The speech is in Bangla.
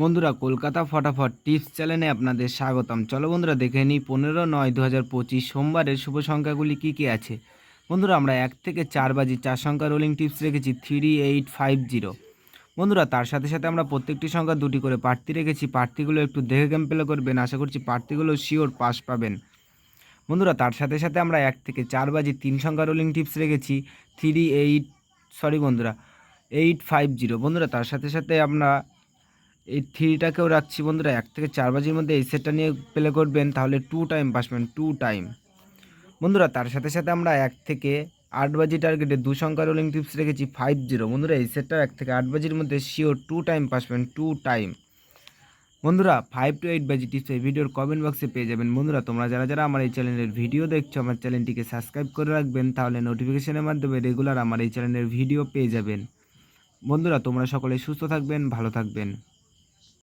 বন্ধুরা, কলকাতা ফটাফট টিপস চ্যানেলে আপনাদের স্বাগতম। চলো বন্ধুরা, দেখে নিই 15/9/2025 সোমবারের শুভ সংখ্যাগুলি কী কী আছে। বন্ধুরা, আমরা 1 থেকে 4 বাজি 4 সংখ্যা রোলিং টিপস রেখেছি 3850। বন্ধুরা, তার সাথে সাথে আমরা প্রত্যেকটি সংখ্যা দুটি করে প্রার্থী রেখেছি। প্রার্থীগুলো একটু দেখে গেম প্লে করবেন, আশা করছি প্রার্থীগুলো শিওর পাস পাবেন। বন্ধুরা, তার সাথে সাথে আমরা 1 থেকে 4 বাজি 3 সংখ্যা রোলিং টিপস রেখেছি 850। বন্ধুরা, তার সাথে সাথে আমরা এই থ্রিটাকেও রাখছি। বন্ধুরা, 1 থেকে 4 বাজির মধ্যে এই সেটটা নিয়ে প্লে করবেন, তাহলে 2 টাইম পাসবেন, 2 টাইম। বন্ধুরা, তার সাথে সাথে আমরা 1 থেকে 8 বাজি টার্গেটে 2 সংখ্যা রোলিং টিপস রেখেছি 50। বন্ধুরা, এই সেটটা 1 থেকে 8 বাজির মধ্যে শিওর 2 টাইম পাসবেন, 2 টাইম। বন্ধুরা, 5 to 8 বাজি টিপস এই ভিডিওর কমেন্ট বক্সে পেয়ে যাবেন। বন্ধুরা, তোমরা যারা যারা আমার এই চ্যানেলের ভিডিও দেখছো, আমার চ্যানেলটিকে সাবস্ক্রাইব করে রাখবেন, তাহলে নোটিফিকেশনের মাধ্যমে রেগুলার আমার এই চ্যানেলের ভিডিও পেয়ে যাবেন। বন্ধুরা, তোমরা সকলে সুস্থ থাকবেন, ভালো থাকবেন।